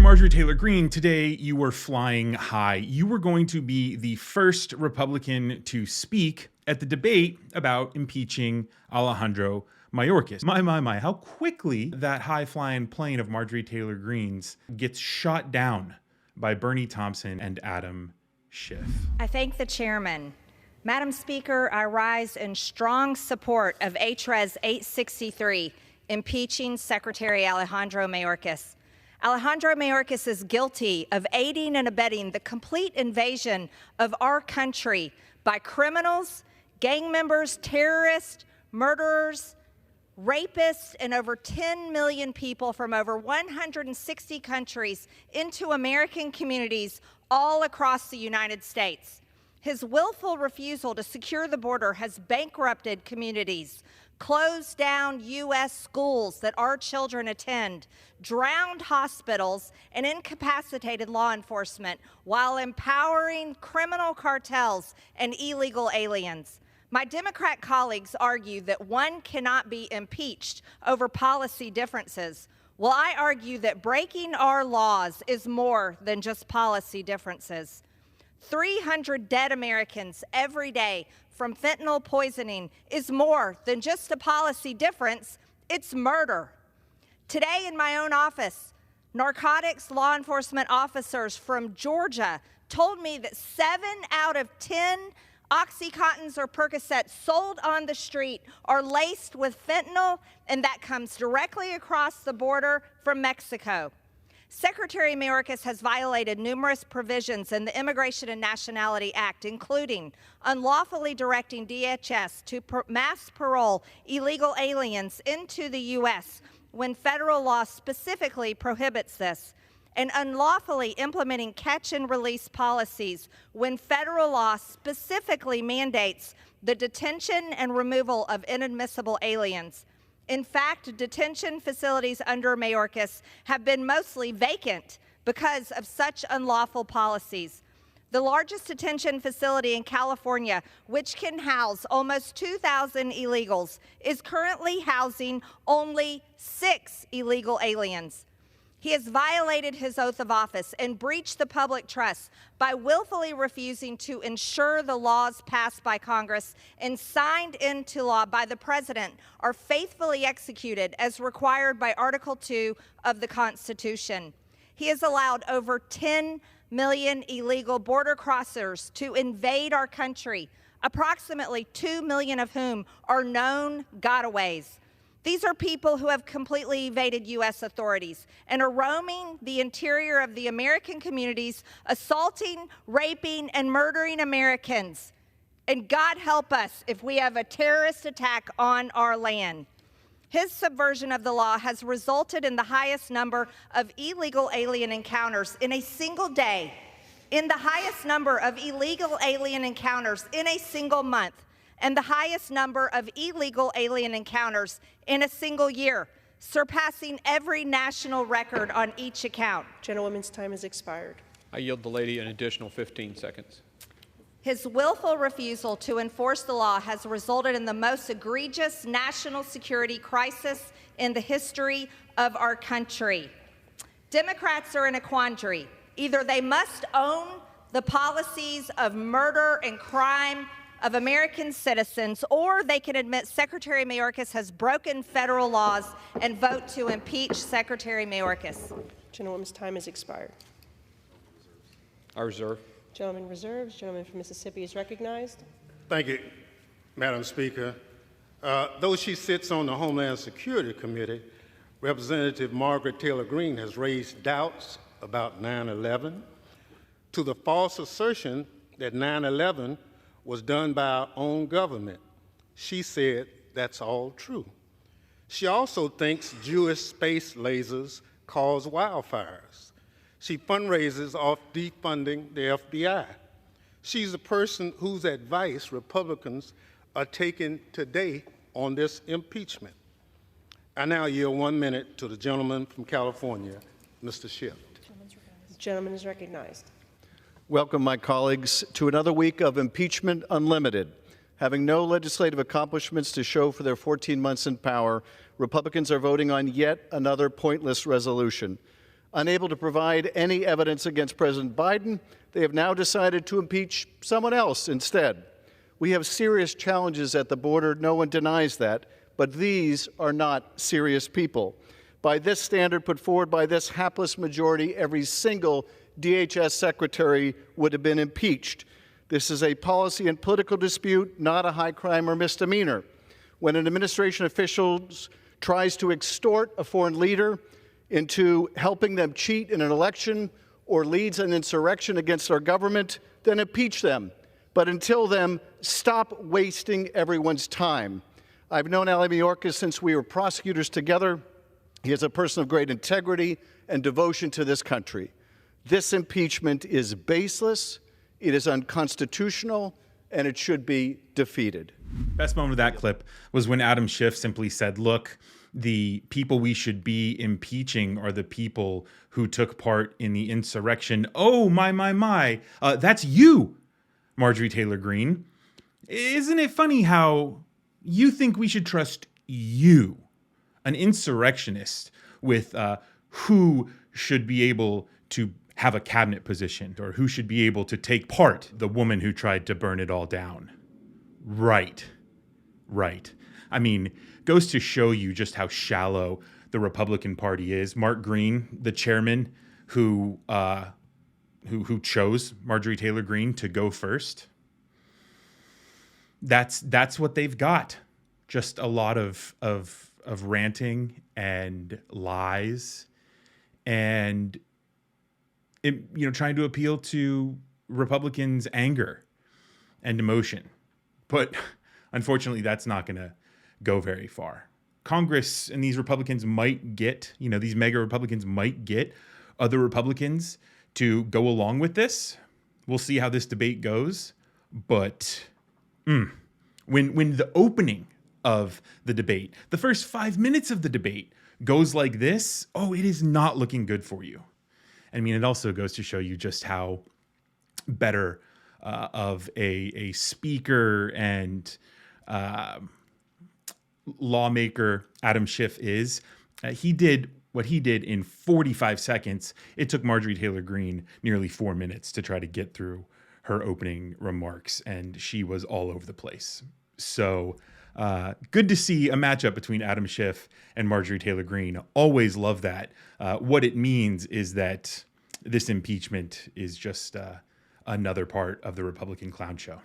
Marjorie Taylor Greene, today you were flying high. You were going to be the first Republican to speak at the debate about impeaching Alejandro Mayorkas. My, how quickly that high-flying plane of Marjorie Taylor Greene's gets shot down by Bernie Thompson and Adam Schiff. I thank the chairman. Madam Speaker, I rise in strong support of HRES 863, impeaching Secretary Alejandro Mayorkas. Alejandro Mayorkas is guilty of aiding and abetting the complete invasion of our country by criminals, gang members, terrorists, murderers, rapists, and over 10 million people from over 160 countries into American communities all across the United States. His willful refusal to secure the border has bankrupted communities, closed down U.S. schools that our children attend, drowned hospitals, and incapacitated law enforcement while empowering criminal cartels and illegal aliens. My Democrat colleagues argue that one cannot be impeached over policy differences. Well, I argue that breaking our laws is more than just policy differences. 300 dead Americans every day from fentanyl poisoning is more than just a policy difference, it's murder. Today in my own office, narcotics law enforcement officers from Georgia told me that 7 out of 10 Oxycontins or Percocets sold on the street are laced with fentanyl, and that comes directly across the border from Mexico. Secretary Mayorkas has violated numerous provisions in the Immigration and Nationality Act, including unlawfully directing DHS to mass parole illegal aliens into the U.S. when federal law specifically prohibits this, and unlawfully implementing catch-and-release policies when federal law specifically mandates the detention and removal of inadmissible aliens. In fact, detention facilities under Mayorkas have been mostly vacant because of such unlawful policies. The largest detention facility in California, which can house almost 2,000 illegals, is currently housing only 6 illegal aliens. He has violated his oath of office and breached the public trust by willfully refusing to ensure the laws passed by Congress and signed into law by the President are faithfully executed as required by Article 2 of the Constitution. He has allowed over 10 million illegal border crossers to invade our country, approximately 2 million of whom are known gotaways. These are people who have completely evaded U.S. authorities and are roaming the interior of the American communities, assaulting, raping, and murdering Americans. And God help us if we have a terrorist attack on our land. His subversion of the law has resulted in the highest number of illegal alien encounters in a single day, in the highest number of illegal alien encounters in a single month, and the highest number of illegal alien encounters in a single year, surpassing every national record on each account. Gentlewoman's time has expired. I yield the lady an additional 15 seconds. His willful refusal to enforce the law has resulted in the most egregious national security crisis in the history of our country. Democrats are in a quandary. Either they must own the policies of murder and crime of American citizens, or they can admit Secretary Mayorkas has broken federal laws and vote to impeach Secretary Mayorkas. Gentlewoman's time has expired. I reserve. Gentleman reserves. Gentleman from Mississippi is recognized. Thank you, Madam Speaker. Though she sits on the Homeland Security Committee, Representative Marjorie Taylor Greene has raised doubts about 9/11 to the false assertion that 9/11 was done by our own government. She said that's all true. She also thinks Jewish space lasers cause wildfires. She fundraises off defunding the FBI. She's a person whose advice Republicans are taking today on this impeachment. I now yield 1 minute to the gentleman from California, Mr. Schiff. The gentleman is recognized. Welcome, my colleagues, to another week of Impeachment Unlimited. Having no legislative accomplishments to show for their 14 months in power, Republicans are voting on yet another pointless resolution. Unable to provide any evidence against President Biden, they have now decided to impeach someone else instead. We have serious challenges at the border, no one denies that, but these are not serious people. By this standard put forward by this hapless majority, every single DHS secretary would have been impeached. This is a policy and political dispute, not a high crime or misdemeanor. When an administration official tries to extort a foreign leader into helping them cheat in an election or leads an insurrection against our government, then impeach them. But until then, stop wasting everyone's time. I've known Ali Mayorkas since we were prosecutors together. He is a person of great integrity and devotion to this country. This impeachment is baseless, it is unconstitutional, and it should be defeated. Best moment of that clip was when Adam Schiff simply said, look, the people we should be impeaching are the people who took part in the insurrection. Oh, my. That's you, Marjorie Taylor Greene. Isn't it funny how you think we should trust you, an insurrectionist, with who should be able to have a cabinet position or who should be able to take part, the woman who tried to burn it all down? Right. I mean, goes to show you just how shallow the Republican Party is. Mark Green, the chairman who chose Marjorie Taylor Greene to go first, that's what they've got. Just a lot of ranting and lies and trying to appeal to Republicans' anger and emotion. But unfortunately, that's not going to go very far. Congress and these Republicans might get, these MAGA Republicans might get other Republicans to go along with this. We'll see how this debate goes. But when the opening of the debate, the first 5 minutes of the debate goes like this, it is not looking good for you. I mean, it also goes to show you just how better of a speaker and lawmaker Adam Schiff is. He did what he did in 45 seconds. It took Marjorie Taylor Greene nearly 4 minutes to try to get through her opening remarks, and she was all over the place. So good to see a matchup between Adam Schiff and Marjorie Taylor Greene. Always love that. What it means is that this impeachment is just another part of the Republican clown show.